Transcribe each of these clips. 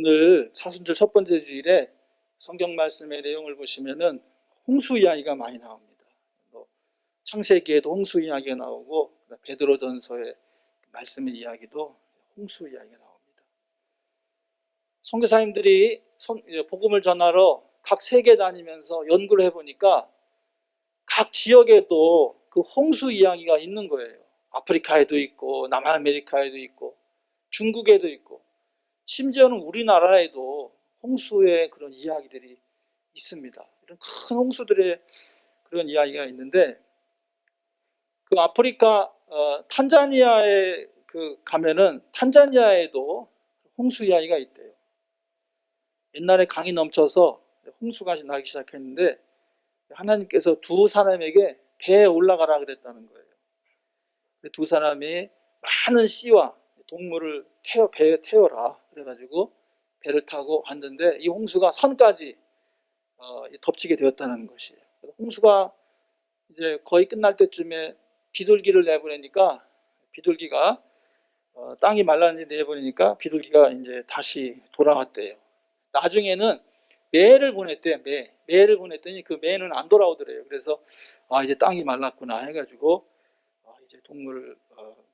오늘 사순절 첫 번째 주일에 성경 말씀의 내용을 보시면은 홍수 이야기가 많이 나옵니다. 창세기에도 홍수 이야기가 나오고 베드로전서의 말씀의 이야기도 홍수 이야기가 나옵니다. 선교사님들이 복음을 전하러 각 세계 다니면서 연구를 해보니까 각 지역에도 그 홍수 이야기가 있는 거예요. 아프리카에도 있고 남아메리카에도 있고 중국에도 있고 심지어는 우리나라에도 홍수의 그런 이야기들이 있습니다. 이런 큰 홍수들의 그런 이야기가 있는데 그 아프리카 탄자니아에 가면은 탄자니아에도 홍수 이야기가 있대요. 옛날에 강이 넘쳐서 홍수가 나기 시작했는데 하나님께서 두 사람에게 배에 올라가라 그랬다는 거예요. 두 사람이 많은 씨와 동물을 배에 태워라 그래가지고 배를 타고 왔는데 이 홍수가 선까지 덮치게 되었다는 것이에요. 홍수가 이제 거의 끝날 때쯤에 비둘기를 내보내니까 비둘기가 땅이 말랐는지 내보내니까 비둘기가 이제 다시 돌아왔대요. 나중에는 매를 보냈대요. 매를 보냈더니 그 매는 안 돌아오더래요. 그래서 이제 땅이 말랐구나 해가지고 이제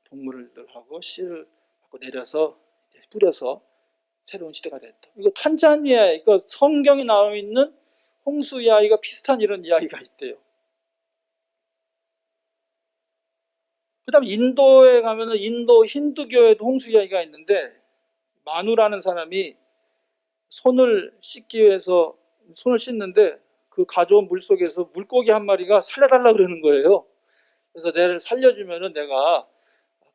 동물들하고 씨를 갖고 내려서 이제 뿌려서 새로운 시대가 됐다. 이거 탄자니아, 이거 성경에 나와 있는 홍수 이야기가 비슷한 이런 이야기가 있대요. 그 다음에 인도에 가면은 인도 힌두교에도 홍수 이야기가 있는데 마누라는 사람이 손을 씻기 위해서 손을 씻는데 그 가져온 물 속에서 물고기 한 마리가 살려달라고 그러는 거예요. 그래서 내를 살려주면은 내가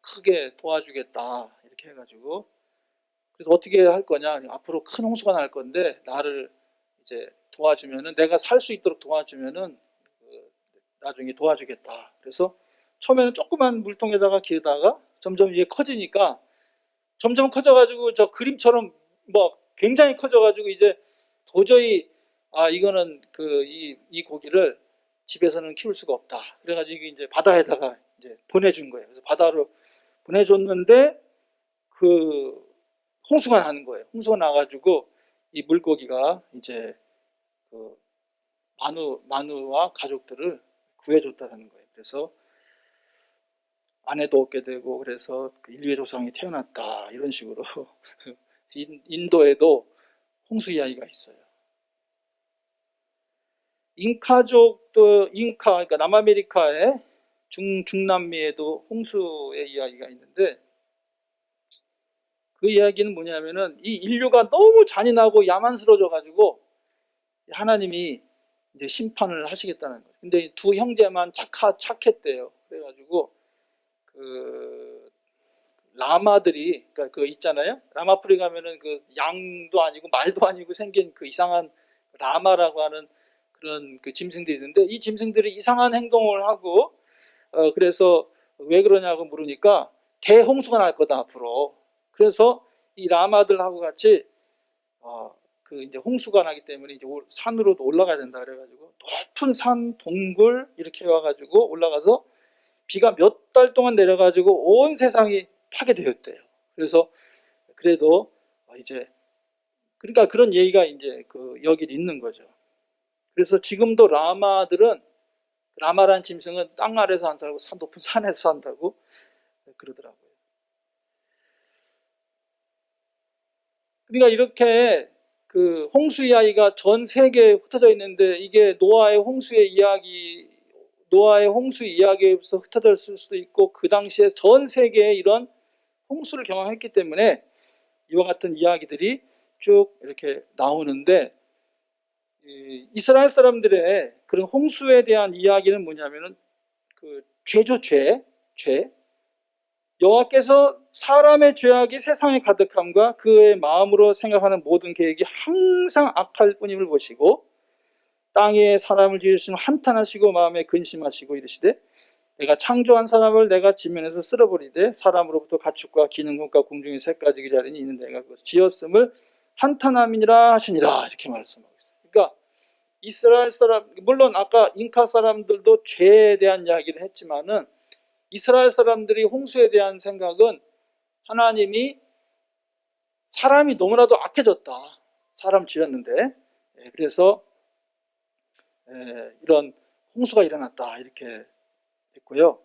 크게 도와주겠다 이렇게 해가지고 그래서 어떻게 할 거냐, 앞으로 큰 홍수가 날 건데 나를 이제 도와주면은 내가 살 수 있도록 도와주면은 나중에 도와주겠다. 그래서 처음에는 조그만 물통에다가 기르다가 점점 이게 커지니까 점점 커져가지고 저 그림처럼 뭐 굉장히 커져가지고 이제 도저히 이거는 이 고기를 집에서는 키울 수가 없다. 그래가지고 이제 바다에다가 이제 보내준 거예요. 그래서 바다로 보내줬는데 홍수가 나는 거예요. 홍수가 나가지고 이 물고기가 이제 마누와 가족들을 구해줬다는 거예요. 그래서 아내도 얻게 되고 그래서 인류의 조상이 태어났다 이런 식으로 인도에도 홍수 이야기가 있어요. 잉카족도 그러니까 남아메리카의 중남미에도 홍수의 이야기가 있는데 그 이야기는 뭐냐면은 이 인류가 너무 잔인하고 야만스러워져 가지고 하나님이 이제 심판을 하시겠다는 거예요. 근데 두 형제만 착했대요. 그래가지고 라마들이 그러니까 있잖아요. 라마풀이 가면은 양도 아니고 말도 아니고 생긴 이상한 라마라고 하는 그런 짐승들이 있는데 이 짐승들이 이상한 행동을 하고 그래서 왜 그러냐고 물으니까 대홍수가 날 거다 앞으로. 그래서 이 라마들하고 같이 이제 홍수가 나기 때문에 이제 산으로도 올라가야 된다 그래가지고 높은 산 동굴 이렇게 와가지고 올라가서 비가 몇 달 동안 내려가지고 온 세상이 파괴되었대요. 그래서 그래도 이제 그러니까 그런 얘기가 이제 여기 있는 거죠. 그래서 지금도 라마라는 짐승은 땅 아래서 안 살고 높은 산에서 산다고 그러더라고요. 그러니까 이렇게 홍수 이야기가 전 세계에 흩어져 있는데 이게 노아의 홍수 이야기에서 흩어졌을 수도 있고 그 당시에 전 세계에 이런 홍수를 경험했기 때문에 이와 같은 이야기들이 쭉 이렇게 나오는데 이스라엘 사람들의 그런 홍수에 대한 이야기는 뭐냐면은 죄죠, 죄. 여호와께서 사람의 죄악이 세상에 가득함과 그의 마음으로 생각하는 모든 계획이 항상 악할 뿐임을 보시고 땅에 사람을 지으시면 한탄하시고 마음에 근심하시고 이르시되 내가 창조한 사람을 내가 지면에서 쓸어버리되 사람으로부터 가축과 기능과 궁중의 새까지 기자리니 이는 내가 그것을 지었음을 한탄함이니라 하시니라 이렇게 말씀하고 있어요. 그러니까 이스라엘 사람, 물론 아까 잉카 사람들도 죄에 대한 이야기를 했지만은 이스라엘 사람들이 홍수에 대한 생각은 하나님이 사람이 너무나도 악해졌다. 사람 지었는데. 그래서 이런 홍수가 일어났다. 이렇게 했고요.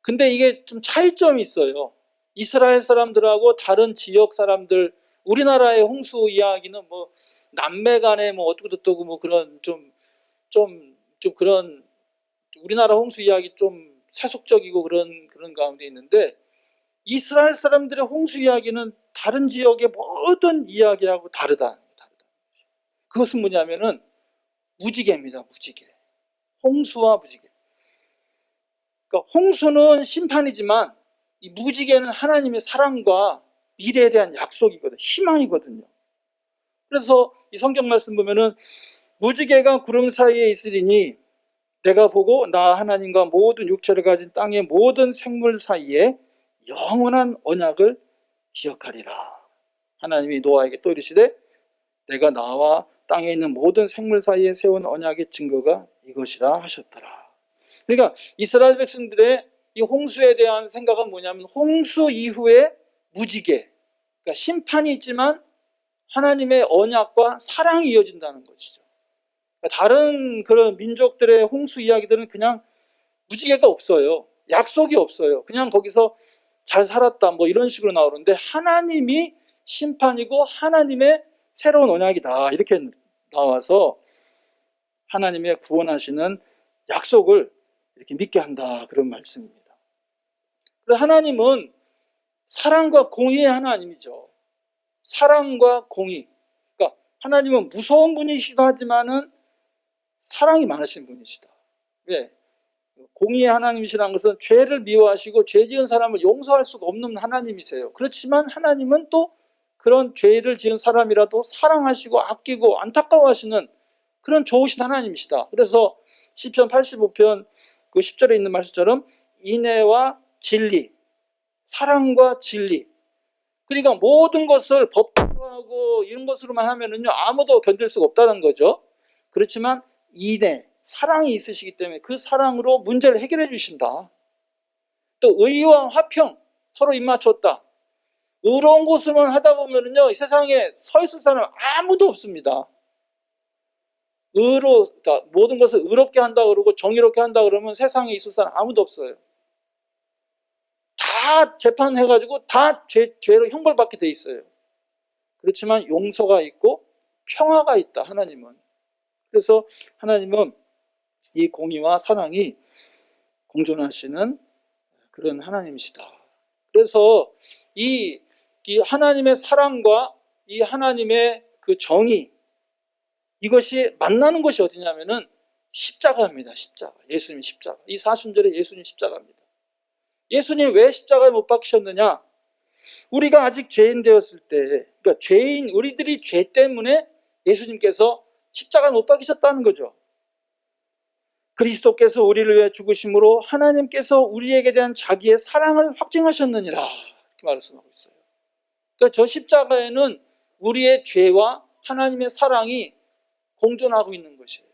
근데 이게 좀 차이점이 있어요. 이스라엘 사람들하고 다른 지역 사람들, 우리나라의 홍수 이야기는 뭐 남매 간에 뭐 어떻고 뭐 그런 좀 그런 우리나라 홍수 이야기 좀 세속적이고 그런 가운데 있는데, 이스라엘 사람들의 홍수 이야기는 다른 지역의 모든 이야기하고 다르다. 그것은 뭐냐면은 무지개입니다. 무지개. 홍수와 무지개. 그러니까 홍수는 심판이지만 이 무지개는 하나님의 사랑과 미래에 대한 약속이거든요. 희망이거든요. 그래서 이 성경 말씀 보면은 무지개가 구름 사이에 있으리니 내가 보고 나 하나님과 모든 육체를 가진 땅의 모든 생물 사이에 영원한 언약을 기억하리라. 하나님이 노아에게 또 이르시되 내가 나와 땅에 있는 모든 생물 사이에 세운 언약의 증거가 이것이라 하셨더라. 그러니까 이스라엘 백성들의 이 홍수에 대한 생각은 뭐냐면 홍수 이후에 무지개, 그러니까 심판이 있지만 하나님의 언약과 사랑이 이어진다는 것이죠. 그러니까 다른 그런 민족들의 홍수 이야기들은 그냥 무지개가 없어요. 약속이 없어요. 그냥 거기서 잘 살았다 뭐 이런 식으로 나오는데, 하나님이 심판이고 하나님의 새로운 언약이다 이렇게 나와서 하나님의 구원하시는 약속을 이렇게 믿게 한다, 그런 말씀입니다. 그래서 하나님은 사랑과 공의의 하나님이죠. 사랑과 공의. 그러니까 하나님은 무서운 분이시기도 하지만은 사랑이 많으신 분이시다. 왜? 공의의 하나님이시라는 것은 죄를 미워하시고 죄 지은 사람을 용서할 수가 없는 하나님이세요. 그렇지만 하나님은 또 그런 죄를 지은 사람이라도 사랑하시고 아끼고 안타까워하시는 그런 좋으신 하나님이시다. 그래서 시편 85편 그 10절에 있는 말씀처럼 인애와 진리, 사랑과 진리, 그러니까 모든 것을 법하고 이런 것으로만 하면은요 아무도 견딜 수가 없다는 거죠. 그렇지만 인애, 사랑이 있으시기 때문에 그 사랑으로 문제를 해결해 주신다. 또 의와 화평, 서로 입맞췄다. 의로운 것으로만 하다 보면은요 이 세상에 서 있을 사람 아무도 없습니다. 그러니까 모든 것을 의롭게 한다 그러고 정의롭게 한다 그러면 세상에 있을 사람 아무도 없어요. 다 재판해가지고 다 죄로 형벌받게 돼 있어요. 그렇지만 용서가 있고 평화가 있다, 하나님은. 그래서 하나님은 이 공의와 사랑이 공존하시는 그런 하나님이시다. 그래서 이 하나님의 사랑과 이 하나님의 그 정의, 이것이 만나는 것이 어디냐면은 십자가입니다. 십자가. 예수님 십자가. 이 사순절에 예수님 십자가입니다. 예수님 왜 십자가에 못 박히셨느냐? 우리가 아직 죄인 되었을 때, 그러니까 우리들이 죄 때문에 예수님께서 십자가에 못 박히셨다는 거죠. 그리스도께서 우리를 위해 죽으심으로 하나님께서 우리에게 대한 자기의 사랑을 확증하셨느니라, 이렇게 말씀하고 있어요. 그러니까 저 십자가에는 우리의 죄와 하나님의 사랑이 공존하고 있는 것이에요.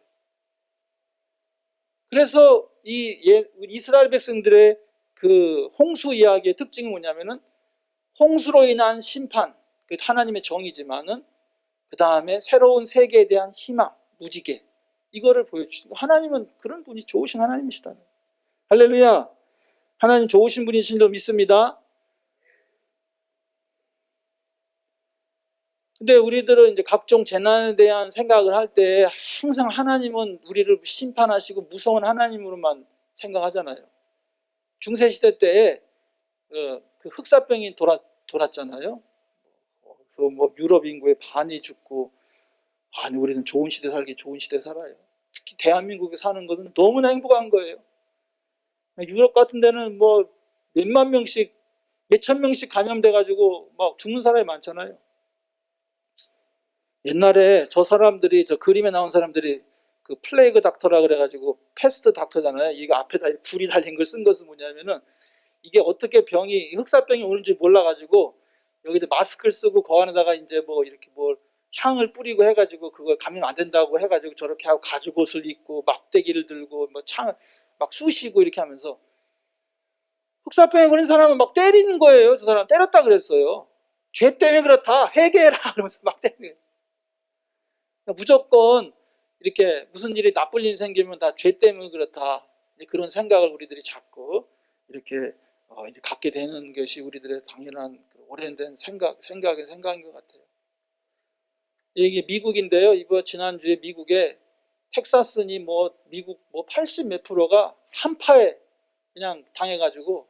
그래서 이스라엘 백성들의 그 홍수 이야기의 특징이 뭐냐면은 홍수로 인한 심판, 그 하나님의 정의지만은 그 다음에 새로운 세계에 대한 희망, 무지개, 이거를 보여주신다. 하나님은 그런 분이 좋으신 하나님이시다. 할렐루야. 하나님 좋으신 분이신 줄 믿습니다. 근데 우리들은 이제 각종 재난에 대한 생각을 할 때 항상 하나님은 우리를 심판하시고 무서운 하나님으로만 생각하잖아요. 중세시대 때에 그 흑사병이 돌았잖아요. 뭐 유럽 인구의 반이 죽고, 아니 우리는 좋은 시대 살아요. 특히 대한민국에 사는 것은 너무나 행복한 거예요. 유럽 같은 데는 뭐 몇만 명씩, 몇천 명씩 감염돼가지고 막 죽는 사람이 많잖아요. 옛날에 저 그림에 나온 사람들이 그 플레이그 닥터라 그래가지고 패스트 닥터잖아요. 이거 앞에다 불이 달린 걸 쓴 것은 뭐냐면은 이게 어떻게 흑사병이 오는지 몰라가지고 여기다 마스크를 쓰고 그 안에다가 이제 뭐 이렇게 뭘 향을 뿌리고 해가지고 그걸 감염 안 된다고 해가지고 저렇게 하고 가죽옷을 입고 막대기를 들고 뭐 창을 막 쑤시고 이렇게 하면서 흑사병에 걸린 사람은 막 때리는 거예요. 저 사람 때렸다 그랬어요. 죄 때문에 그렇다. 회개해라. 그러면서 막 때려요. 무조건 이렇게 무슨 일이 나쁜 일이 생기면 다 죄 때문에 그렇다. 그런 생각을 우리들이 자꾸 이렇게 이제 갖게 되는 것이 우리들의 당연한 오랜된 생각인 것 같아요. 이게 미국인데요. 이번 지난주에 미국에 텍사스니 미국 80 몇 프로가 한파에 그냥 당해가지고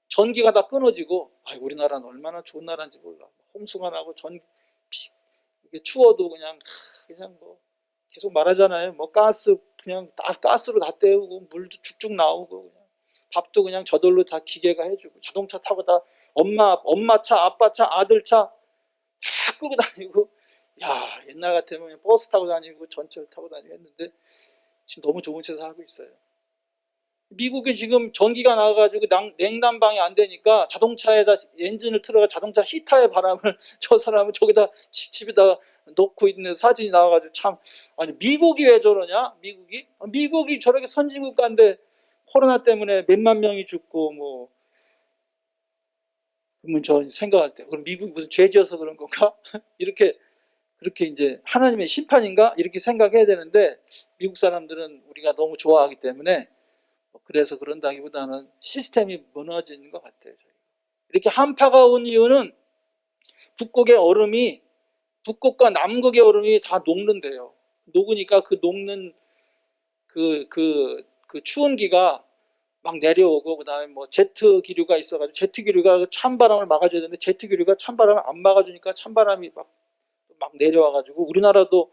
전기가 다 끊어지고, 우리나라는 얼마나 좋은 나라인지 몰라. 홍수가 나고 이게 추워도 그냥 계속 말하잖아요. 가스 그냥 다 가스로 다 때우고 물도 쭉쭉 나오고 그냥 밥도 그냥 저절로 다 기계가 해주고 자동차 타고 다 엄마 차, 아빠 차, 아들 차 다 끄고 다니고, 옛날 같으면 그냥 버스 타고 다니고 전철 타고 다니고 했는데 지금 너무 좋은 세상 하고 있어요. 미국이 지금 전기가 나와가지고 냉난방이 안 되니까 자동차에다 엔진을 틀어가 자동차 히터의 바람을 저 사람은 저기다 집에다 놓고 있는 사진이 나와가지고 참, 미국이 왜 저러냐? 미국이 저렇게 선진국가인데 코로나 때문에 몇만 명이 죽고 그러면 저 생각할 때 그럼 미국이 무슨 죄 지어서 그런 건가? 그렇게 이제 하나님의 심판인가? 이렇게 생각해야 되는데 미국 사람들은 우리가 너무 좋아하기 때문에 그래서 그런다기보다는 시스템이 무너지는 것 같아요. 이렇게 한파가 온 이유는 북극과 남극의 얼음이 다 녹는데요. 녹으니까 그 녹는 그 추운 기가 막 내려오고, 그 다음에 제트 기류가 있어가지고 제트 기류가 찬바람을 막아줘야 되는데 제트 기류가 찬바람을 안 막아주니까 찬바람이 막 내려와가지고 우리나라도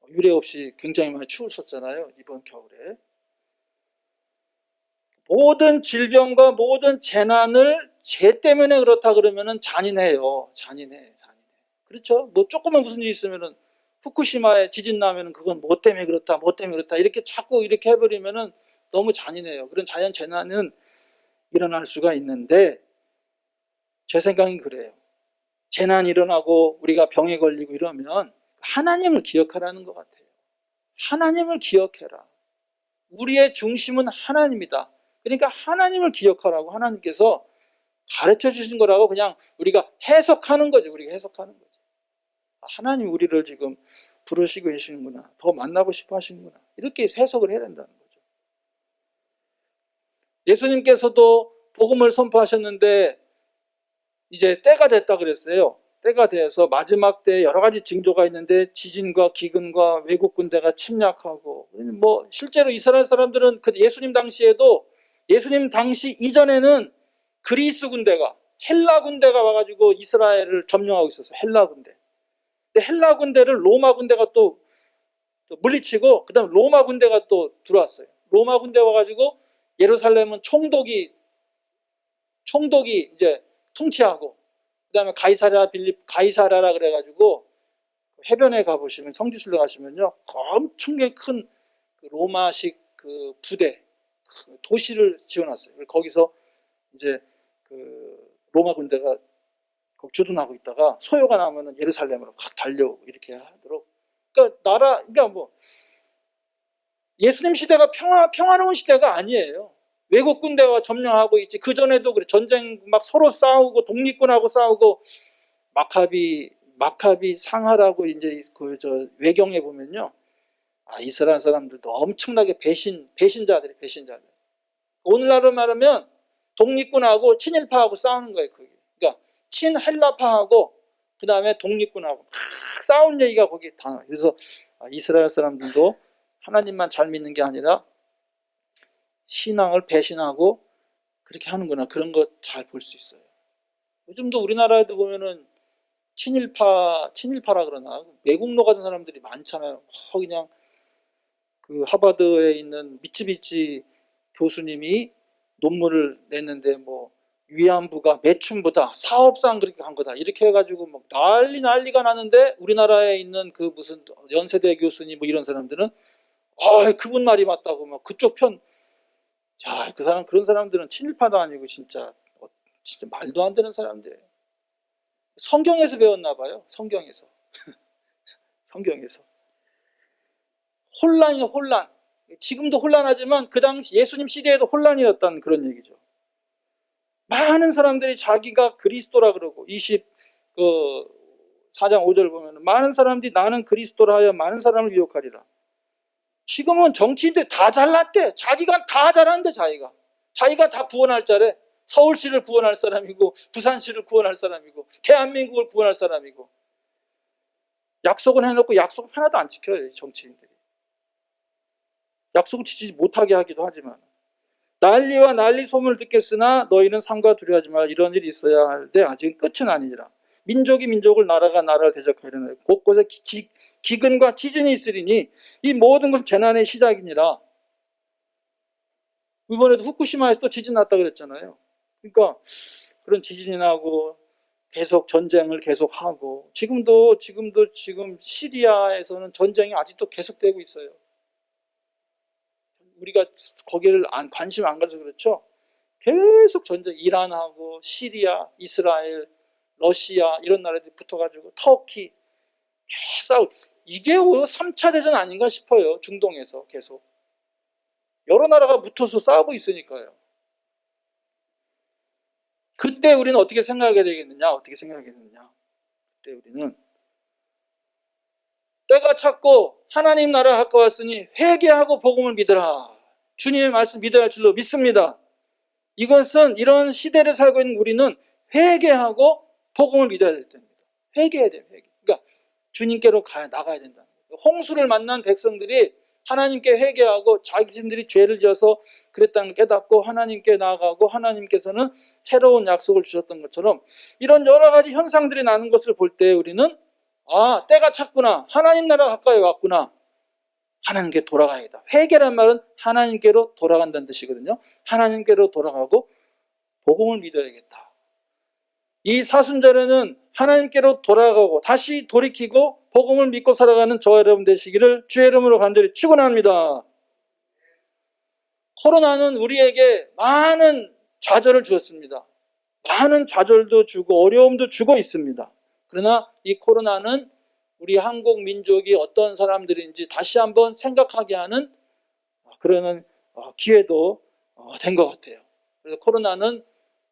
유례 없이 굉장히 많이 추웠었잖아요. 이번 겨울에. 모든 질병과 모든 재난을 죄 때문에 그렇다 그러면은 잔인해요. 잔인해. 그렇죠? 조금만 무슨 일이 있으면은 후쿠시마에 지진 나면은 그건 뭐 때문에 그렇다 이렇게 자꾸 이렇게 해버리면은 너무 잔인해요. 그런 자연 재난은 일어날 수가 있는데 제 생각은 그래요. 재난이 일어나고 우리가 병에 걸리고 이러면 하나님을 기억하라는 것 같아요. 하나님을 기억해라. 우리의 중심은 하나님이다. 그러니까 하나님을 기억하라고 하나님께서 가르쳐 주신 거라고 그냥 우리가 해석하는 거죠. 우리가 해석하는 거죠. 하나님 우리를 지금 부르시고 계시는구나. 더 만나고 싶어 하시는구나. 이렇게 해석을 해야 된다는 거죠. 예수님께서도 복음을 선포하셨는데 이제 때가 됐다 그랬어요. 때가 돼서 마지막 때에 여러 가지 징조가 있는데 지진과 기근과 외국 군대가 침략하고, 실제로 이스라엘 사람들은 예수님 당시 이전에는 그리스 군대가, 헬라 군대가 와가지고 이스라엘을 점령하고 있었어요. 헬라 군대. 근데 헬라 군대를 로마 군대가 또 물리치고, 그 다음에 로마 군대가 또 들어왔어요. 로마 군대 와가지고 예루살렘은 총독이 이제 통치하고, 그 다음에 가이사랴라 그래가지고 해변에 가보시면, 성지순례 가시면요, 엄청나게 큰 로마식 부대, 도시를 지어놨어요. 거기서 이제 로마 군대가 주둔하고 있다가 소요가 나면은 예루살렘으로 확 달려오고 이렇게 하도록. 그러니까 예수님 시대가 평화로운 시대가 아니에요. 외국 군대와 점령하고 있지. 그 전에도 그래. 전쟁 막 서로 싸우고 독립군하고 싸우고, 마카비 상하라고 이제 외경에 보면요, 이스라엘 사람들도 엄청나게 배신자들. 오늘날로 말하면 독립군하고 친일파하고 싸우는 거예요. 그러니까 친헬라파하고 그 다음에 독립군하고 막 싸운 얘기가 거기 다. 그래서 이스라엘 사람들도 하나님만 잘 믿는 게 아니라 신앙을 배신하고 그렇게 하는구나. 그런 거 잘 볼 수 있어요. 요즘도 우리나라에도 보면은 친일파라 그러나 매국노 같은 사람들이 많잖아요. 그냥 하버드에 있는 미츠비치 교수님이 논문을 냈는데 위안부가 매춘부다, 사업상 그렇게 간 거다 이렇게 해가지고 난리가 나는데, 우리나라에 있는 무슨 연세대 교수님 이런 사람들은 그분 말이 맞다고 그쪽 편. 자, 그런 사람들은 친일파도 아니고 진짜 말도 안 되는 사람들이에요. 성경에서 배웠나 봐요. 성경에서. 혼란이요, 혼란. 지금도 혼란하지만 그 당시 예수님 시대에도 혼란이었다는 그런 얘기죠. 많은 사람들이 자기가 그리스도라 그러고 그 4장 5절 보면 많은 사람들이 나는 그리스도라 하여 많은 사람을 유혹하리라. 지금은 정치인들 다 잘났대. 자기가 다 잘한대. 자기가 다 구원할 자래. 서울시를 구원할 사람이고 부산시를 구원할 사람이고 대한민국을 구원할 사람이고, 약속은 해놓고 약속 하나도 안 지켜요. 정치인들이 약속을 지키지 못하게 하기도 하지만, 난리와 난리 소문을 듣겠으나 너희는 삼가 두려워하지 말라. 이런 일이 있어야 하는데 아직은 끝은 아니니라. 민족이 민족을, 나라가 나라를 대적하려는 곳곳에 기근과 지진이 있으리니 이 모든 것은 재난의 시작이니라. 이번에도 후쿠시마에서 또 지진 났다 그랬잖아요. 그러니까 그런 지진이 나고 계속 전쟁을 계속하고, 지금 시리아에서는 전쟁이 아직도 계속되고 있어요. 우리가 거기를 관심 안 가서 그렇죠. 계속 전쟁, 이란하고 시리아, 이스라엘, 러시아 이런 나라들이 붙어가지고 터키 계속, 이게 3차 대전 아닌가 싶어요. 중동에서 계속 여러 나라가 붙어서 싸우고 있으니까요. 그때 우리는 어떻게 생각하게 되겠느냐? 그때 우리는 때가 찼고 하나님 나라가 가까웠으니 회개하고 복음을 믿으라. 주님의 말씀 믿어야 할 줄로 믿습니다. 이것은 이런 시대를 살고 있는 우리는 회개하고 복음을 믿어야 될 때입니다. 회개해야 돼요. 그러니까 주님께로 나가야 된다. 홍수를 만난 백성들이 하나님께 회개하고 자신들이 죄를 지어서 그랬다는 걸 깨닫고 하나님께 나아가고, 하나님께서는 새로운 약속을 주셨던 것처럼 이런 여러 가지 현상들이 나는 것을 볼 때 우리는 때가 찼구나, 하나님 나라가 가까이 왔구나, 하나님께 돌아가야겠다. 회개란 말은 하나님께로 돌아간다는 뜻이거든요. 하나님께로 돌아가고 복음을 믿어야겠다. 이 사순절에는 하나님께로 돌아가고 다시 돌이키고 복음을 믿고 살아가는 저와 여러분 되시기를 주의 이름으로 간절히 축원합니다. 코로나는 우리에게 많은 좌절을 주었습니다. 많은 좌절도 주고 어려움도 주고 있습니다. 그러나 이 코로나는 우리 한국 민족이 어떤 사람들인지 다시 한번 생각하게 하는 그런 기회도 된 것 같아요. 그래서 코로나는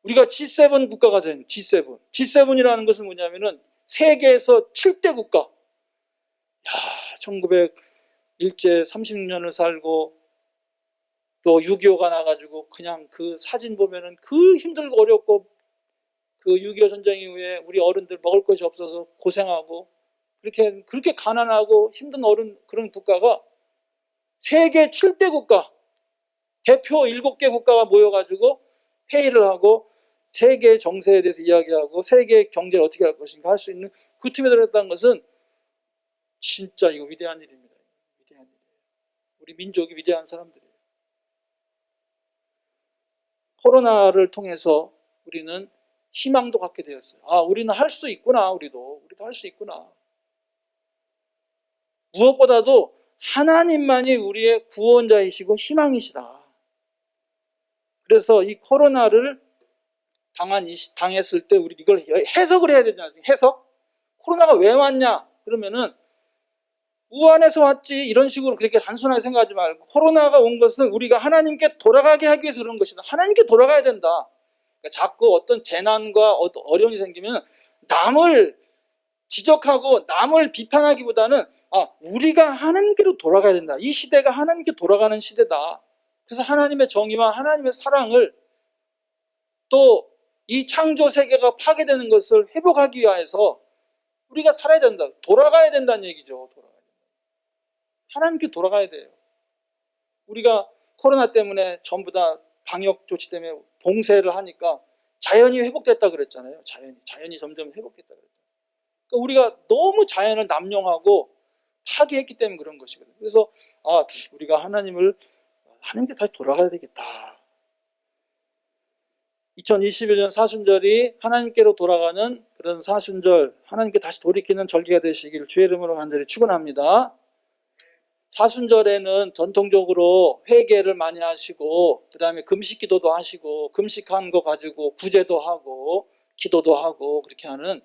우리가 G7 국가가 된 G7이라는 것은 뭐냐면은 세계에서 7대 국가. 1901제 36년을 살고 또 6.25가 나가지고 그냥 그 사진 보면은 그 힘들고 어렵고, 그 6.25 전쟁 이후에 우리 어른들 먹을 것이 없어서 고생하고 그렇게 가난하고 힘든 그런 국가가 세계 7대 국가, 대표 7개 국가가 모여가지고 회의를 하고 세계 정세에 대해서 이야기하고 세계 경제를 어떻게 할 것인가 할 수 있는 그 팀에 들어갔다는 것은 진짜 이거 위대한 일입니다. 위대한 일이에요. 우리 민족이 위대한 사람들이에요. 코로나를 통해서 우리는 희망도 갖게 되었어요. 우리는 할 수 있구나. 우리도 할 수 있구나. 무엇보다도 하나님만이 우리의 구원자이시고 희망이시다. 그래서 이 코로나를 당했을 때 우리 이걸 해석을 해야 되잖아요. 해석? 코로나가 왜 왔냐? 그러면은 우한에서 왔지, 이런 식으로 그렇게 단순하게 생각하지 말고, 코로나가 온 것은 우리가 하나님께 돌아가게 하기 위해서 그런 것이다. 하나님께 돌아가야 된다. 그러니까 자꾸 어떤 재난과 어려움이 생기면 남을 지적하고 남을 비판하기보다는 우리가 하나님께로 돌아가야 된다. 이 시대가 하나님께 돌아가는 시대다. 그래서 하나님의 정의와 하나님의 사랑을, 또 이 창조 세계가 파괴되는 것을 회복하기 위해서 우리가 살아야 된다. 돌아가야 된다는 얘기죠. 하나님께 돌아가야 돼요. 우리가 코로나 때문에 전부 다 방역 조치 때문에 봉쇄를 하니까 자연이 회복됐다 그랬잖아요. 자연이 점점 회복됐다 그랬잖아요. 그러니까 우리가 너무 자연을 남용하고 파괴했기 때문에 그런 것이거든요. 그래서 우리가 하나님께 다시 돌아가야 되겠다. 2021년 사순절이 하나님께로 돌아가는 그런 사순절, 하나님께 다시 돌이키는 절기가 되시길 주의 이름으로 간절히 축원합니다. 사순절에는 전통적으로 회개를 많이 하시고, 그 다음에 금식 기도도 하시고, 금식한 거 가지고 구제도 하고 기도도 하고 그렇게 하는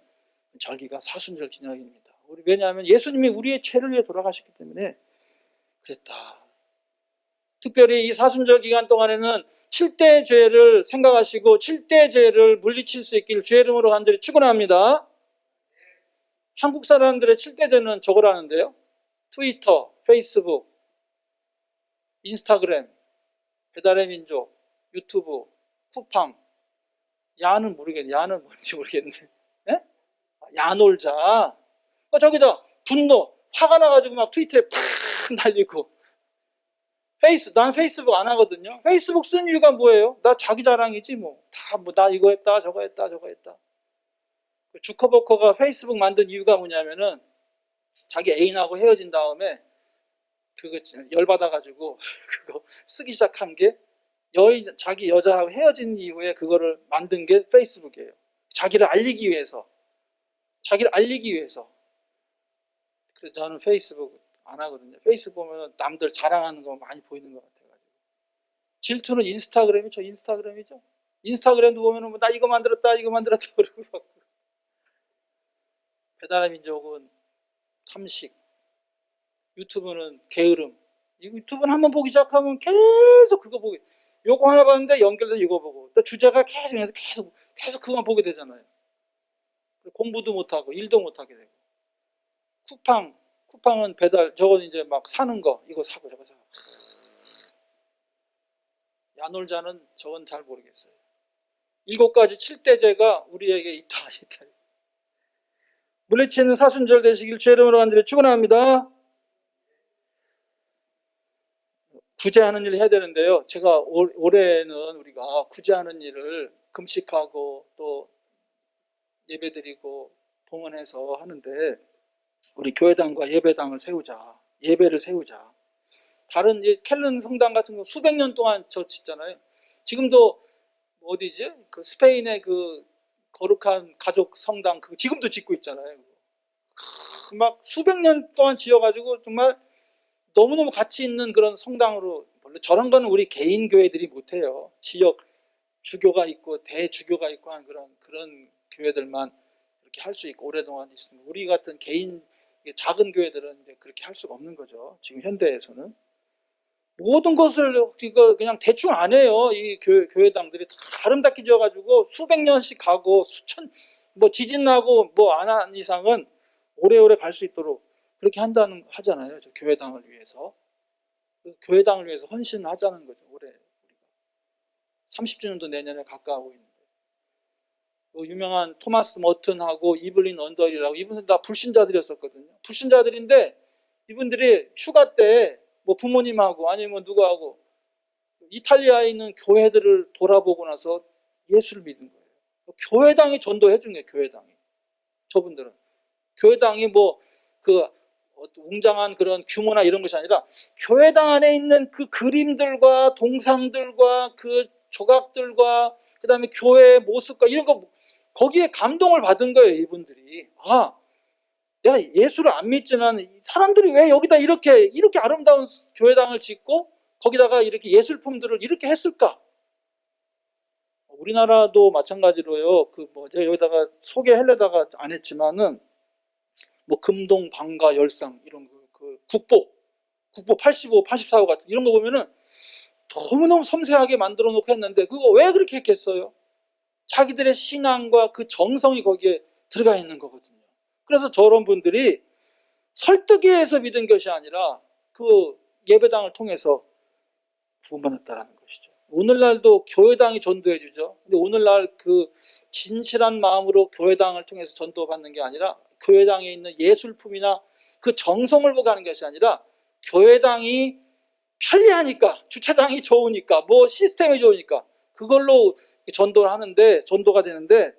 절기가 사순절 기념일입니다. 왜냐하면 예수님이 우리의 죄를 위해 돌아가셨기 때문에 그랬다. 특별히 이 사순절 기간 동안에는 7대 죄를 생각하시고 7대 죄를 물리칠 수 있기를 주의 이름으로 간절히 축원합니다. 한국 사람들의 7대죄는 저거라는데요. 트위터, 페이스북, 인스타그램, 배달의 민족, 유튜브, 쿠팡. 야는 모르겠네. 야는 뭔지 모르겠네. 예? 야놀자. 저기다 분노, 화가 나가지고 막 트위터에 팍 날리고. 난 페이스북 안 하거든요. 페이스북 쓴 이유가 뭐예요? 나 자기 자랑이지 뭐. 다 뭐 나 이거 했다, 저거 했다, 저거 했다. 주커버커가 페이스북 만든 이유가 뭐냐면은 자기 애인하고 헤어진 다음에 그거 열받아가지고 그거 쓰기 시작한 게 자기 여자하고 헤어진 이후에 그거를 만든 게 페이스북이에요. 자기를 알리기 위해서. 그래서 저는 페이스북 안 하거든요. 페이스북 보면 남들 자랑하는 거 많이 보이는 것 같아가지고. 질투는 인스타그램이죠. 인스타그램도 보면은 뭐 나 이거 만들었다 그러고. 배달의 민족은 탐식, 유튜브는 게으름. 이 유튜브는 한번 보기 시작하면 계속 그거 보고, 요거 하나 봤는데 연결돼서 이거 보고, 또 주제가 계속 그거만 보게 되잖아요. 공부도 못하고 일도 못하게 되고. 쿠팡은 배달, 저건 이제 막 사는 거, 이거 사고 저거 사고. 야놀자는 저건 잘 모르겠어요. 7가지 7대죄가 우리에게 있다. 물리치는 사순절 되시길 주의 이름으로 간절히 축원합니다. 구제하는 일을 해야 되는데요. 제가 올해는 우리가 구제하는 일을 금식하고 또 예배드리고 봉헌해서 하는데, 우리 교회당과 예배당을 세우자. 예배를 세우자. 다른 켈른 성당 같은 거 수백 년 동안 저 짓잖아요. 지금도 어디지? 그 스페인의 그 거룩한 가족 성당 그거 지금도 짓고 있잖아요. 막 수백 년 동안 지어가지고 정말 너무너무 가치 있는 그런 성당으로. 물론 저런 거는 우리 개인 교회들이 못해요. 지역 주교가 있고 대주교가 있고 한 그런 교회들만 그렇게 할 수 있고 오랫동안 있습니다. 우리 같은 개인 작은 교회들은 이제 그렇게 할 수가 없는 거죠. 지금 현대에서는 모든 것을 이거 그냥 대충 안 해요. 이 교회당들이 다 아름답게 지어가지고 수백 년씩 가고 수천 뭐 지진 나고 뭐 안 한 이상은 오래오래 갈 수 있도록 그렇게 하잖아요. 저 교회당을 위해서. 교회당을 위해서 헌신하자는 거죠. 올해 우리가 30주년도 내년에 가까우고 있는데, 유명한 토마스 머튼하고 이블린 언더힐이라고, 이분들 다 불신자들이었었거든요. 불신자들인데 이분들이 휴가 때 뭐 부모님하고 아니면 누구하고 이탈리아에 있는 교회들을 돌아보고 나서 예수를 믿은 거예요. 교회당이 전도해 준 거예요. 교회당이. 저분들은 교회당이 뭐 그 웅장한 그런 규모나 이런 것이 아니라 교회당 안에 있는 그 그림들과 동상들과 그 조각들과 그 다음에 교회의 모습과 이런 거, 거기에 감동을 받은 거예요. 이분들이. 내가 예수를 안 믿지만 사람들이 왜 여기다 이렇게 아름다운 교회당을 짓고 거기다가 이렇게 예술품들을 이렇게 했을까? 우리나라도 마찬가지로요. 제가 여기다가 소개하려다가 안 했지만은 뭐 금동 방가 열상 이런 그 국보 85, 84호 같은 이런 거 보면은 너무너무 섬세하게 만들어 놓고 했는데 그거 왜 그렇게 했겠어요? 자기들의 신앙과 그 정성이 거기에 들어가 있는 거거든요. 그래서 저런 분들이 설득에 의해서 믿은 것이 아니라 그 예배당을 통해서 구원받았다는 것이죠. 오늘날도 교회당이 전도해 주죠. 근데 오늘날 그 진실한 마음으로 교회당을 통해서 전도받는 게 아니라 교회당에 있는 예술품이나 그 정성을 보고 하는 것이 아니라 교회당이 편리하니까, 주차장이 좋으니까, 뭐 시스템이 좋으니까 그걸로 전도가 되는데,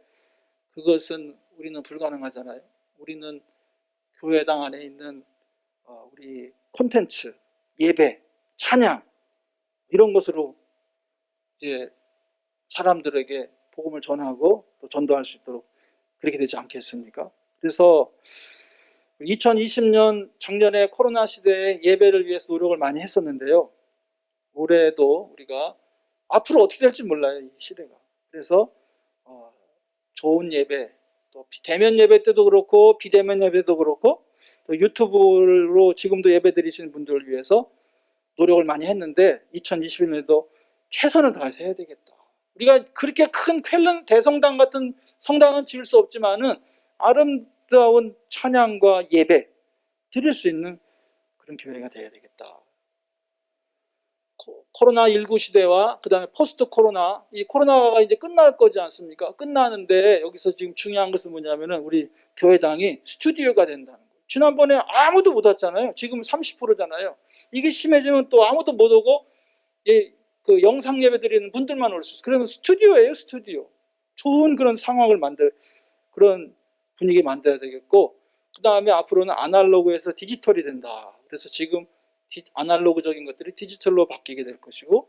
그것은 우리는 불가능하잖아요. 우리는 교회당 안에 있는 우리 콘텐츠, 예배, 찬양 이런 것으로 이제 사람들에게 복음을 전하고 또 전도할 수 있도록 그렇게 되지 않겠습니까? 그래서 2020년 작년에 코로나 시대에 예배를 위해서 노력을 많이 했었는데요. 올해도 우리가 앞으로 어떻게 될지 몰라요, 이 시대가. 그래서 좋은 예배, 또 대면 예배 때도 그렇고 비대면 예배 때도 그렇고 또 유튜브로 지금도 예배 드리시는 분들을 위해서 노력을 많이 했는데 2021년에도 최선을 다해서 해야 되겠다. 우리가 그렇게 큰 쾰른 대성당 같은 성당은 지을 수 없지만은 아름다운 찬양과 예배 드릴 수 있는 그런 교회가 되어야 되겠다. 코로나19 시대와 그 다음에 포스트 코로나, 이 코로나가 이제 끝날 거지 않습니까? 끝나는데 여기서 지금 중요한 것은 뭐냐면은 우리 교회당이 스튜디오가 된다는 거예요. 지난번에 아무도 못 왔잖아요. 지금 30%잖아요. 이게 심해지면 또 아무도 못 오고, 그 영상 예배 드리는 분들만 올 수 있어요. 그러면 스튜디오예요, 스튜디오. 좋은 그런 상황을 그런 분위기 만들어야 되겠고, 그 다음에 앞으로는 아날로그에서 디지털이 된다. 그래서 지금 아날로그적인 것들이 디지털로 바뀌게 될 것이고,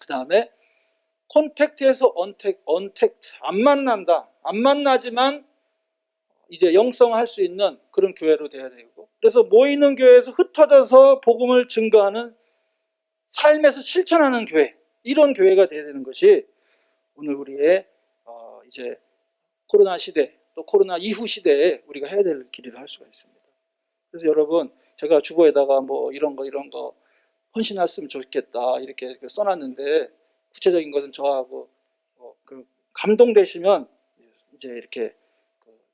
그 다음에 콘택트에서 언택트, 안 만난다. 안 만나지만 이제 영성할 수 있는 그런 교회로 돼야 되고, 그래서 모이는 교회에서 흩어져서 복음을 증거하는, 삶에서 실천하는 교회, 이런 교회가 돼야 되는 것이 오늘 우리의 이제 코로나 시대, 또 코로나 이후 시대에 우리가 해야 될 길이라 할 수가 있습니다. 그래서 여러분, 제가 주보에다가 뭐 이런 거 헌신했으면 좋겠다 이렇게 써놨는데, 구체적인 것은 저하고 그 감동되시면 이제 이렇게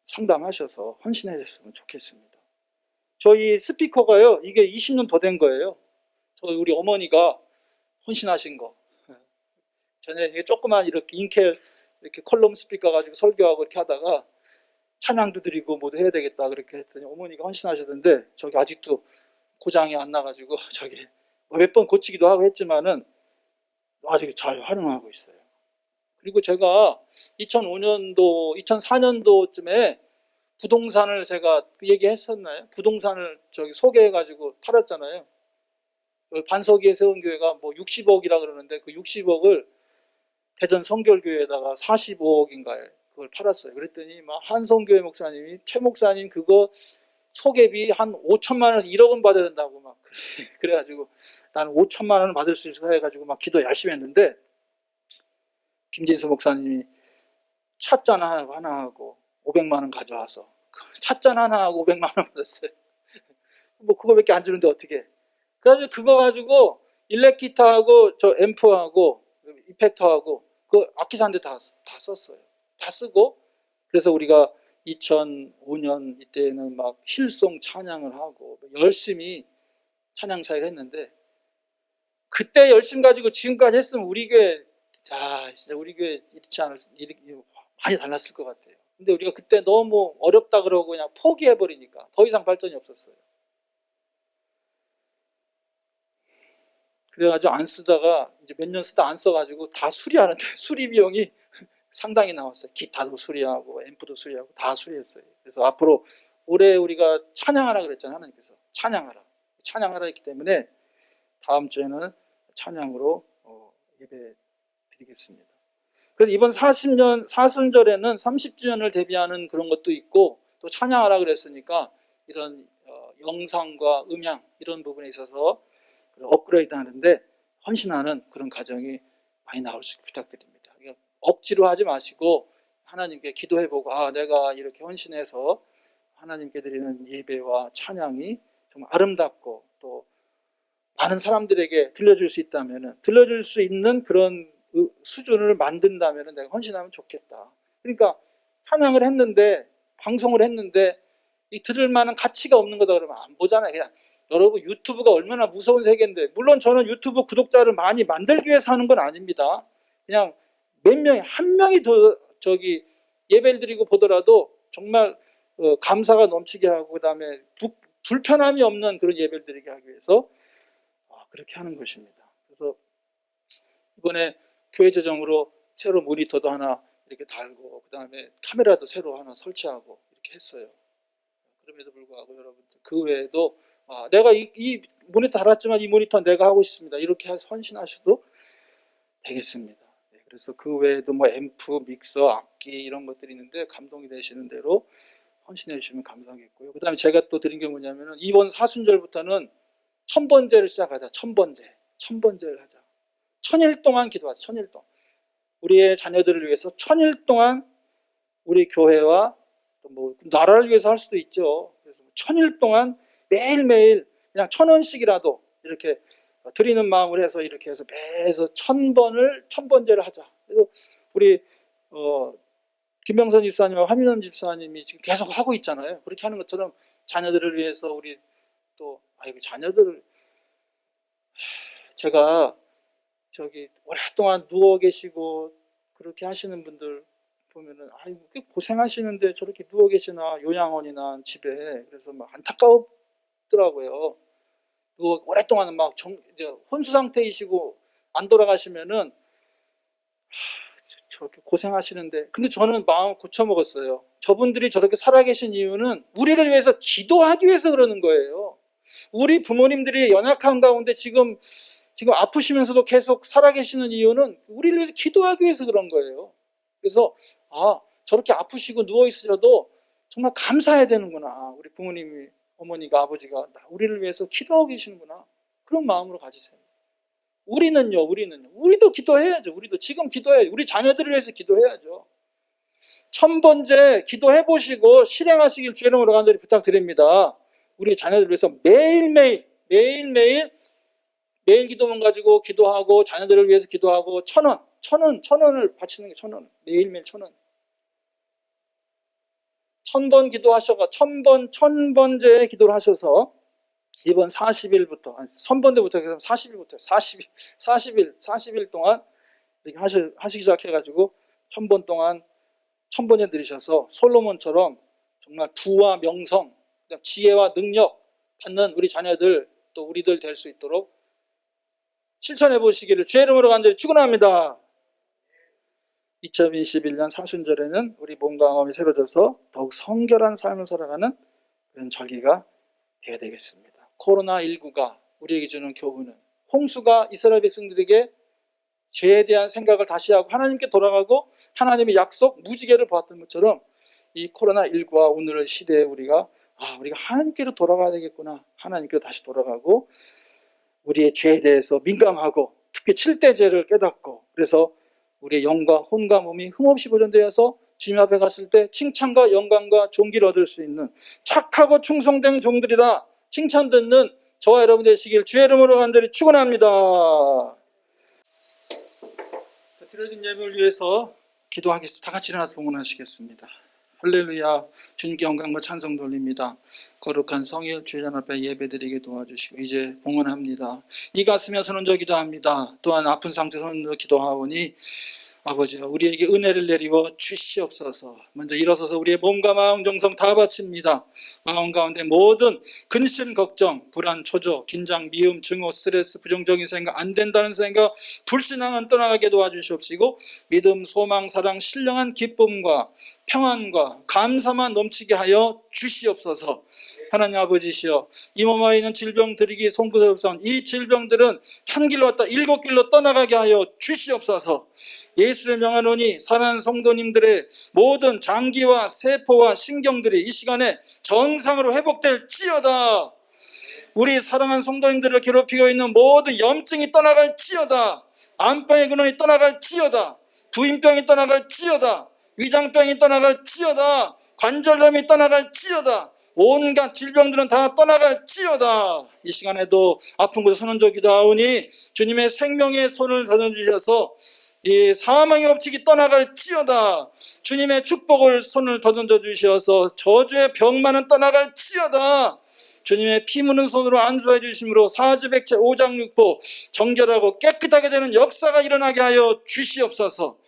상담하셔서 헌신해 주셨으면 좋겠습니다. 저희 스피커가요, 이게 20년 더 된 거예요. 우리 어머니가 헌신하신 거. 전에 이게 조그만 이렇게 인켈 이렇게 컬럼 스피커 가지고 설교하고 이렇게 하다가 찬양도 드리고 뭐도 해야 되겠다 그렇게 했더니 어머니가 헌신하셨는데, 저기 아직도 고장이 안 나가지고 저기 몇 번 고치기도 하고 했지만은 아직 잘 활용하고 있어요. 그리고 제가 2005년도, 2004년도쯤에 부동산을 제가 얘기했었나요? 부동산을 저기 소개해가지고 팔았잖아요. 반석이에 세운 교회가 뭐 60억이라 그러는데 그 60억을 대전 성결교회에다가 45억인가에 그걸 팔았어요. 그랬더니 막 한성교회 목사님이, 최 목사님 그거 소개비 한 5천만 원에서 1억은 받아야 된다고 막 그래가지고 나는 5천만 원을 받을 수 있어 해가지고 막 기도 열심히 했는데, 김진수 목사님이 찻잔 하나 하고 500만 원 가져와서 찻잔 하나 하고 500만 원 받았어요. 뭐 그거밖에 안 주는데 어떻게? 그래가지고 그거 가지고 일렉 기타하고 저 앰프하고 이펙터하고 그 악기 사는데 다 썼어요. 다 쓰고, 그래서 우리가 2005년 이때는 막 힐송 찬양을 하고 열심히 찬양 사역을 했는데, 그때 열심 가지고 지금까지 했으면 우리 교회, 진짜 우리 교회 많이 달랐을 것 같아요. 근데 우리가 그때 너무 어렵다 그러고 그냥 포기해버리니까 더 이상 발전이 없었어요. 그래가지고 안 쓰다가 이제 몇 년 쓰다 안 써가지고 다 수리하는데 수리 비용이 상당히 나왔어요. 기타도 수리하고 앰프도 수리하고 다 수리했어요. 그래서 앞으로 올해 우리가 찬양하라 그랬잖아요. 하나님께서 찬양하라 했기 때문에 다음 주에는 찬양으로 예배 드리겠습니다. 그래서 이번 40년 사순절에는 30주년을 대비하는 그런 것도 있고, 또 찬양하라 그랬으니까 이런 영상과 음향 이런 부분에 있어서 업그레이드 하는데 헌신하는 그런 과정이 많이 나올 수 있게 부탁드립니다. 그러니까 억지로 하지 마시고 하나님께 기도해보고, 내가 이렇게 헌신해서 하나님께 드리는 예배와 찬양이 정말 아름답고 또 많은 사람들에게 들려줄 수 있다면, 들려줄 수 있는 그런 수준을 만든다면 내가 헌신하면 좋겠다. 그러니까 찬양을 했는데, 방송을 했는데 이 들을 만한 가치가 없는 거다 그러면 안 보잖아요. 그냥 여러분, 유튜브가 얼마나 무서운 세계인데, 물론 저는 유튜브 구독자를 많이 만들기 위해서 하는 건 아닙니다. 그냥 몇 명이, 한 명이 더 저기 예배를 드리고 보더라도 정말 감사가 넘치게 하고, 그 다음에 불편함이 없는 그런 예배를 드리게 하기 위해서 그렇게 하는 것입니다. 그래서 이번에 교회 재정으로 새로 모니터도 하나 이렇게 달고, 그 다음에 카메라도 새로 하나 설치하고 이렇게 했어요. 그럼에도 불구하고 여러분들, 그 외에도 내가 이 모니터 달았지만 이 모니터 내가 하고 싶습니다. 이렇게 해서 헌신하셔도 되겠습니다. 그래서 그 외에도 뭐 앰프, 믹서, 악기 이런 것들이 있는데 감동이 되시는 대로 헌신해 주시면 감사하겠고요. 그 다음에 제가 또 드린 게 뭐냐면은, 이번 사순절부터는 천번제를 시작하자. 천번제를 하자. 1000일 동안 기도하자. 1000일 동안 우리의 자녀들을 위해서 1000일 동안 우리 교회와 또 뭐 나라를 위해서 할 수도 있죠. 그래서 1000일 동안 매일매일 그냥 1000원씩이라도 이렇게 드리는 마음을 해서 이렇게 해서 매해서 1000번제를 하자. 그래서 우리 김병선 집사님과 화민원 집사님이 지금 계속 하고 있잖아요. 그렇게 하는 것처럼 자녀들을 위해서 우리 또 자녀들을 제가 오랫동안 누워 계시고 그렇게 하시는 분들 보면은 꽤 고생하시는데 저렇게 누워 계시나 요양원이나 집에 그래서 막 안타까웠더라고요. 오랫동안 막 이제 혼수 상태이시고 안 돌아가시면은 저렇게 고생하시는데 근데 저는 마음 고쳐 먹었어요. 저분들이 저렇게 살아계신 이유는 우리를 위해서 기도하기 위해서 그러는 거예요. 우리 부모님들이 연약한 가운데 지금 아프시면서도 계속 살아계시는 이유는 우리를 위해서 기도하기 위해서 그런 거예요. 그래서 저렇게 아프시고 누워 있으셔도 정말 감사해야 되는구나. 우리 부모님이, 어머니가, 아버지가 우리를 위해서 기도하고 계시는구나. 그런 마음으로 가지세요. 우리도 기도해야죠. 우리도 지금 기도해야죠. 우리 자녀들을 위해서 기도해야죠. 1000번째 기도해보시고 실행하시길 주의 이름으로 간절히 부탁드립니다. 우리 자녀들을 위해서 매일매일 매일 기도문 가지고 기도하고 자녀들을 위해서 기도하고 1000원을 바치는 게 1000원. 매일매일 1000원. 1000번 기도하셔가 1000번째 기도를 하셔서 이번 40일부터 1000번째부터 40일 동안 이렇게 하시기 시작해가지고 1000번 동안 1000번에 들으셔서 솔로몬처럼 정말 부와 명성, 지혜와 능력 받는 우리 자녀들 또 우리들 될 수 있도록 실천해 보시기를 주의 이름으로 간절히 축원합니다. 2021년 사순절에는 우리 몸과 마음이 새로져서 더욱 성결한 삶을 살아가는 그런 절기가 되어야 되겠습니다. 코로나19가 우리에게 주는 교훈은 홍수가 이스라엘 백성들에게 죄에 대한 생각을 다시 하고 하나님께 돌아가고 하나님의 약속 무지개를 보았던 것처럼 이 코로나19와 오늘의 시대에 우리가 하나님께로 돌아가야 되겠구나. 하나님께로 다시 돌아가고 우리의 죄에 대해서 민감하고 특히 7대 죄를 깨닫고 그래서 우리의 영과 혼과 몸이 흠없이 보존되어서 주님 앞에 갔을 때 칭찬과 영광과 존귀를 얻을 수 있는 착하고 충성된 종들이라 칭찬 듣는 저와 여러분 되시길 주의 이름으로 간절히 축원합니다. 드려진 예물을 위해서 기도하겠습니다. 다 같이 일어나서 봉헌하시겠습니다. 할렐루야. 주님께 영광과 찬송 돌립니다. 거룩한 성일 주의전 앞에 예배드리게 도와주시고 이제 봉헌합니다. 이 가슴에 손 얹어 기도합니다. 또한 아픈 상태 손 얹어 기도하오니 아버지여 우리에게 은혜를 내리워 주시옵소서. 먼저 일어서서 우리의 몸과 마음 정성 다 바칩니다. 마음 가운데 모든 근심 걱정 불안 초조 긴장 미움 증오 스트레스 부정적인 생각 안 된다는 생각 불신앙은 떠나가게 도와주시옵시고 믿음 소망 사랑 신령한 기쁨과 평안과 감사만 넘치게 하여 주시옵소서. 하나님 아버지시여 이 몸에 있는 질병 들이기 손구석선 이 질병들은 한 길로 왔다 7길로 떠나가게 하여 주시옵소서. 예수를 명하노니 사랑하는 성도님들의 모든 장기와 세포와 신경들이 이 시간에 정상으로 회복될지어다. 우리 사랑하는 성도님들을 괴롭히고 있는 모든 염증이 떠나갈지어다. 암병의 근원이 떠나갈지어다. 부인병이 떠나갈지어다. 위장병이 떠나갈지어다. 관절염이 떠나갈지어다. 온갖 질병들은 다 떠나갈지어다. 이 시간에도 아픈 곳에 손 얹어 기도하오니 주님의 생명의 손을 던져주셔서 이 사망의 법칙이 떠나갈지어다. 주님의 축복을 손을 더듬어 주셔서 저주의 병만은 떠나갈지어다. 주님의 피 묻은 손으로 안수해 주심으로 사주백체 오장육부 정결하고 깨끗하게 되는 역사가 일어나게 하여 주시옵소서.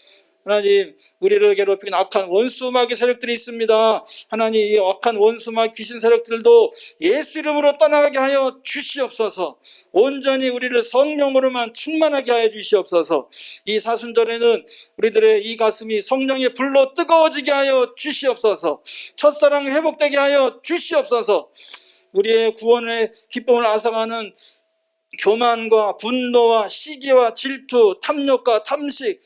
하나님 우리를 괴롭히는 악한 원수마귀 세력들이 있습니다. 하나님 이 악한 원수마귀 귀신 세력들도 예수 이름으로 떠나가게 하여 주시옵소서. 온전히 우리를 성령으로만 충만하게 하여 주시옵소서. 이 사순절에는 우리들의 이 가슴이 성령의 불로 뜨거워지게 하여 주시옵소서. 첫사랑이 회복되게 하여 주시옵소서. 우리의 구원의 기쁨을 앗아가는 교만과 분노와 시기와 질투, 탐욕과 탐식,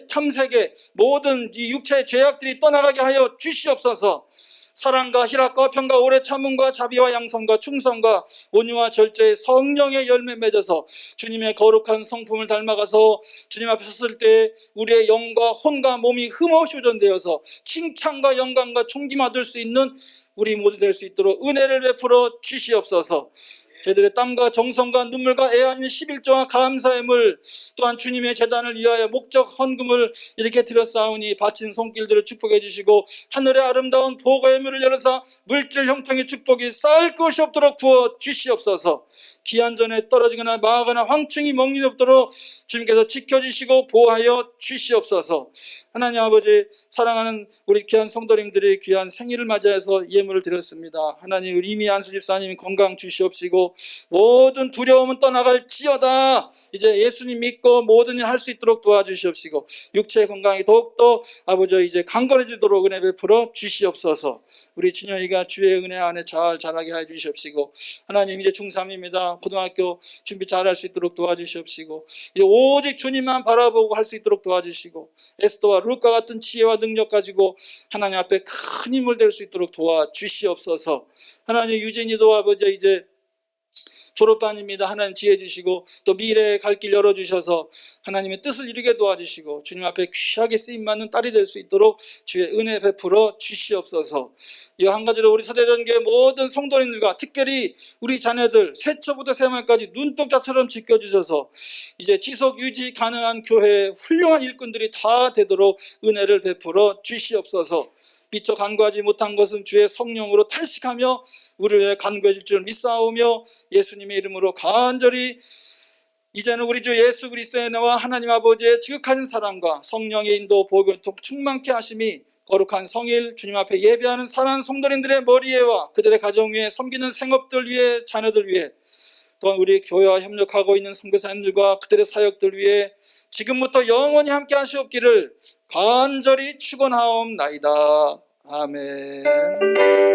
탐색의 모든 이 육체의 죄악들이 떠나가게 하여 주시옵소서. 사랑과 희락과 평과 오래 참음과 자비와 양성과 충성과 온유와 절제의 성령의 열매 맺어서 주님의 거룩한 성품을 닮아가서 주님 앞에 섰을 때 우리의 영과 혼과 몸이 흠없이 보존되어서 칭찬과 영광과 존귀 받을 수 있는 우리 모두 될 수 있도록 은혜를 베풀어 주시옵소서. 저희들의 땀과 정성과 눈물과 애아닌 11조와 감사함을 또한 주님의 재단을 위하여 목적 헌금을 이렇게 드렸사오니 바친 손길들을 축복해 주시고 하늘의 아름다운 보고의 문을 열어서 물질 형통의 축복이 쌓을 것이 없도록 부어 주시옵소서. 기한전에 떨어지거나 망하거나 황충이 먹는 없도록 주님께서 지켜주시고 보호하여 주시옵소서. 하나님 아버지, 사랑하는 우리 귀한 성도님들이 귀한 생일을 맞이해서 예물을 드렸습니다. 하나님, 우리 이미 안수 집사님 건강 주시옵시고 모든 두려움은 떠나갈지어다. 이제 예수님 믿고 모든 일 할 수 있도록 도와주시옵시고 육체의 건강이 더욱더 아버지 이제 강건해지도록 은혜 베풀어 주시옵소서. 우리 진영이가 주의 은혜 안에 잘 자라게 해 주시옵시고 하나님, 이제 중3입니다. 고등학교 준비 잘할 수 있도록 도와주시옵시고 이제 오직 주님만 바라보고 할 수 있도록 도와주시고 에스더와 룻과 같은 지혜와 능력 가지고 하나님 앞에 큰 힘을 될 수 있도록 도와주시옵소서. 하나님, 유진이도 아버지 이제 졸업반입니다. 하나님 지혜 주시고 또 미래의 갈 길 열어주셔서 하나님의 뜻을 이루게 도와주시고 주님 앞에 귀하게 쓰임받는 딸이 될 수 있도록 주의 은혜 베풀어 주시옵소서. 이 한 가지로 우리 서대전교회 모든 성도님들과 특별히 우리 자녀들 세초부터 세말까지 눈동자처럼 지켜주셔서 이제 지속 유지 가능한 교회의 훌륭한 일꾼들이 다 되도록 은혜를 베풀어 주시옵소서. 미처 간구하지 못한 것은 주의 성령으로 탄식하며 우리를 위해 간구해 줄 줄 믿사오며 예수님의 이름으로 간절히 이제는 우리 주 예수 그리스도의 은혜와 하나님 아버지의 지극하신 사랑과 성령의 인도 보혈을 충만케 하심이 거룩한 성일 주님 앞에 예배하는 사랑하는 성도님들의 머리에와 그들의 가정 위에 섬기는 생업들 위에 자녀들 위에 또한 우리 교회와 협력하고 있는 선교사님들과 그들의 사역들 위해 지금부터 영원히 함께 하시옵기를 간절히 축원하옵나이다. 아멘.